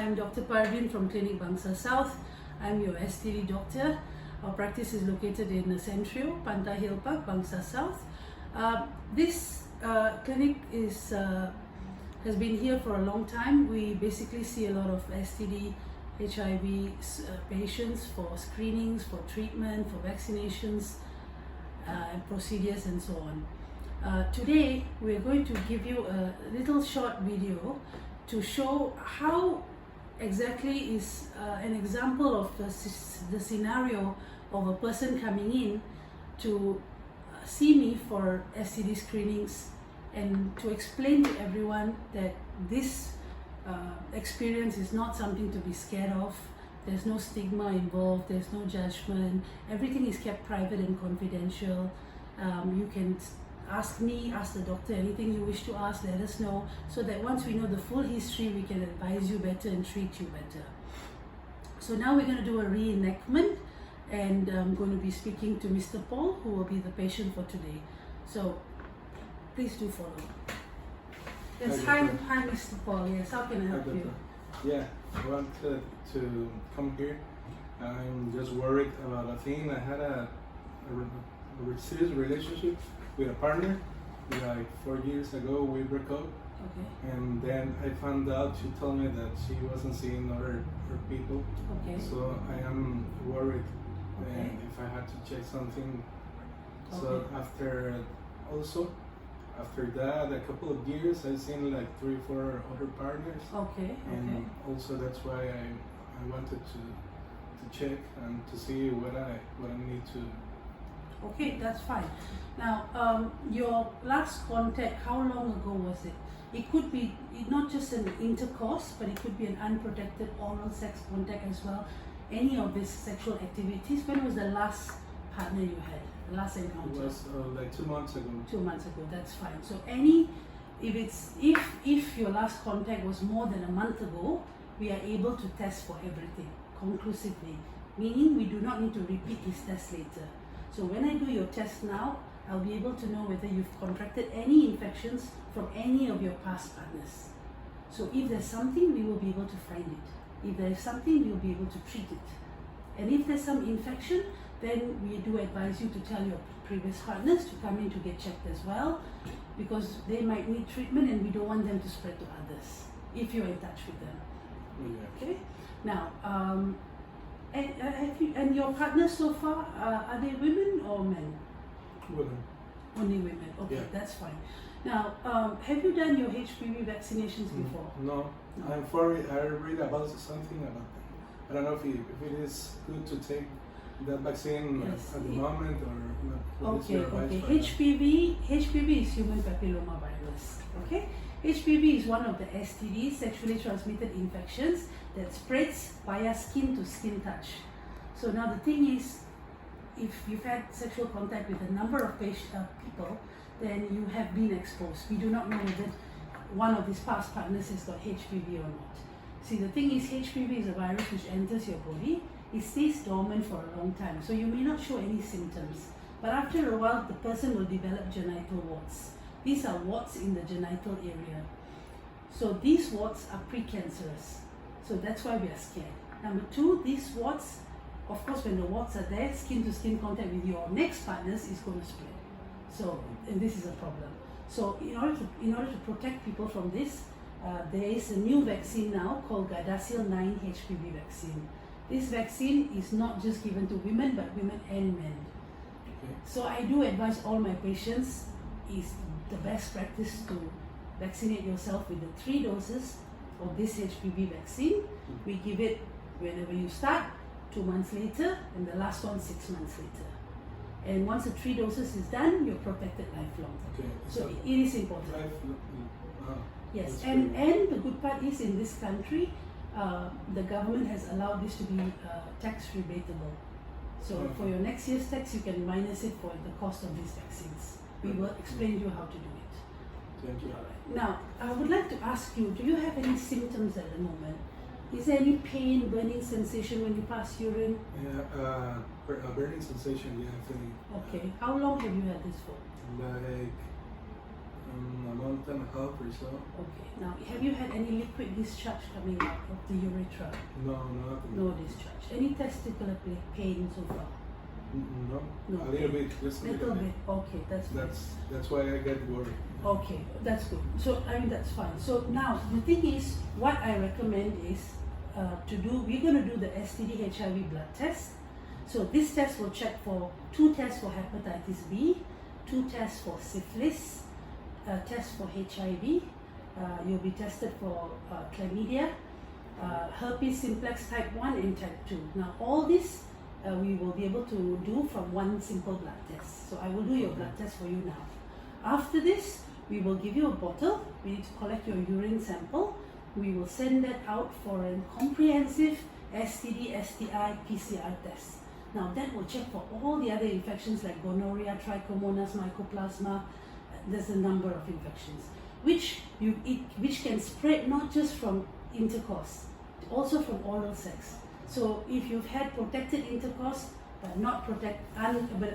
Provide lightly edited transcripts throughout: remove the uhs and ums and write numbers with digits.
I'm Dr Parveen from Klinik Bangsar South. I'm your STD doctor. Our practice is located in Centrio, Pantai Hill Park, Bangsar South. This clinic has been here for a long time. We basically see a lot of STD, HIV patients for screenings, for treatment, for vaccinations, and procedures and so on. Today we're going to give you a little short video to show how exactly is an example of the scenario of a person coming in to see me for STD screenings, and to explain to everyone that this experience is not something to be scared of. There's no stigma involved, there's no judgment, everything is kept private and confidential. You can ask me, ask the doctor, anything you wish to ask, let us know, so that once we know the full history, we can advise you better and treat you better. So now we're going to do a reenactment, and I'm going to be speaking to Mr. Paul, who will be the patient for today. So please do follow. Yes, hi Mr. Paul. Yes, how can I help you? Yeah, I wanted to come here. I'm just worried about a thing. I had a serious relationship with a partner. Like 4 years ago, we broke up. Okay. And then I found out, she told me that she wasn't seeing other people. Okay. So I am worried. Okay. And if I had to check something. Okay. So after that, a couple of years, I've seen like 3 or 4 other partners. Okay. And also that's why I wanted to check and to see what I need to. Okay, that's fine. Now, your last contact, how long ago was it? It could be not just an intercourse, but it could be an unprotected oral sex contact as well. Any of these sexual activities. When was the last partner you had? The last encounter? It was like 2 months ago. 2 months ago, that's fine. So if your last contact was more than a month ago, we are able to test for everything conclusively, meaning we do not need to repeat this test later. So when I do your test now, I'll be able to know whether you've contracted any infections from any of your past partners. So if there's something, we will be able to find it. If there is something, we'll be able to treat it. And if there's some infection, then we do advise you to tell your previous partners to come in to get checked as well, because they might need treatment and we don't want them to spread to others if you're in touch with them. Yeah. Okay? Now, and your partners so far, are they women or men? Women. Only women. Okay, Yeah. that's fine. Now, have you done your HPV vaccinations before? No. I'm worried. I read about something about that. I don't know if it is good to take that vaccine at the moment or not. Okay. HPV is human papilloma virus. Okay, HPV is one of the STDs, sexually transmitted infections, that spreads via skin to skin touch. So now the thing is, if you've had sexual contact with a number of people, then you have been exposed. We do not know whether one of these past partners has got HPV or not. See, the thing is, HPV is a virus which enters your body. It stays dormant for a long time, so you may not show any symptoms. But after a while, the person will develop genital warts. These are warts in the genital area. So these warts are precancerous. So that's why we are scared. Number 2, these warts, of course, when the warts are there, skin to skin contact with your next partners is going to spread. So, and this is a problem. So in order to protect people from this, there is a new vaccine now called Gardasil 9 HPV vaccine. This vaccine is not just given to women, but women and men. Okay. So I do advise all my patients, is the best practice to vaccinate yourself with the 3 doses of this HPV vaccine. We give it whenever you start, 2 months later, and the last one 6 months later. And once the 3 doses is done, you're protected lifelong. Okay. So it is important. Yes, and the good part is, in this country, the government has allowed this to be tax rebatable. So for your next year's tax, you can minus it for the cost of these vaccines. We will explain to you how to do it. Thank you. Now, I would like to ask you, do you have any symptoms at the moment? Is there any pain, burning sensation when you pass urine? Yeah, a burning sensation, yeah, feeling. Okay, how long have you had this for? Like A month and a half or so. Okay. Now, have you had any liquid discharge coming out of the urethra? No, nothing. No discharge. Any testicular pain so far? No, No. a little bit, just a Little bit. Okay, that's fine. That's why I get worried. Okay, that's good. So, I mean, that's fine. So now, the thing is, what I recommend is we're going to do the STD HIV blood test. So this test will check for 2 tests for hepatitis B, 2 tests for syphilis, a test for HIV. You'll be tested for chlamydia, herpes simplex type 1 and type 2. Now, all this we will be able to do from one simple blood test. So I will do your blood test for you now. After this, we will give you a bottle. We need to collect your urine sample. We will send that out for a comprehensive STD, STI, PCR test. Now that will check for all the other infections like gonorrhea, trichomonas, mycoplasma. There's a number of infections which can spread not just from intercourse, also from oral sex. So if you've had protected intercourse but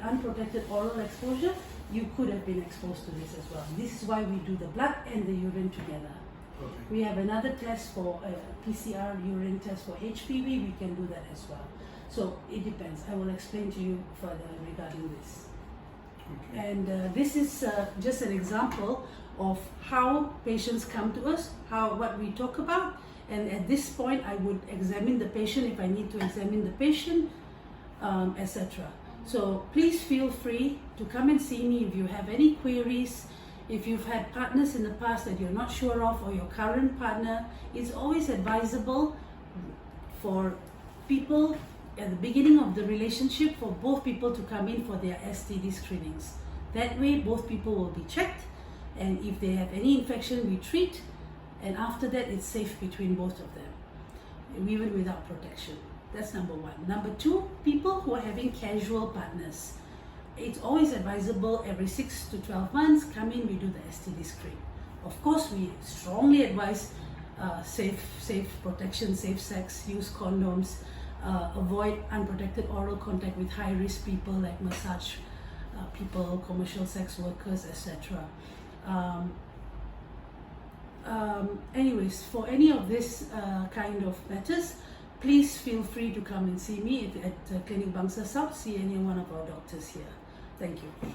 unprotected oral exposure, you could have been exposed to this as well. This is why we do the blood and the urine together. Okay. We have another test for PCR urine test for HPV. We can do that as well. So it depends. I will explain to you further regarding this. Okay. And this is just an example of how patients come to us, what we talk about. And at this point, I would examine the patient if I need to examine the patient, etc. So please feel free to come and see me if you have any queries. If you've had partners in the past that you're not sure of, or your current partner, it's always advisable for people at the beginning of the relationship for both people to come in for their STD screenings. That way, both people will be checked, and if they have any infection, we treat, and after that, it's safe between both of them, even without protection. That's number 1. Number 2, people who are having casual partners. It's always advisable every 6 to 12 months, come in, we do the STD screen. Of course, we strongly advise safe protection, safe sex, use condoms, avoid unprotected oral contact with high-risk people like massage people, commercial sex workers, etc. Anyways, for any of this kind of matters, please feel free to come and see me at Klinik Bangsar South. See any one of our doctors here. Thank you.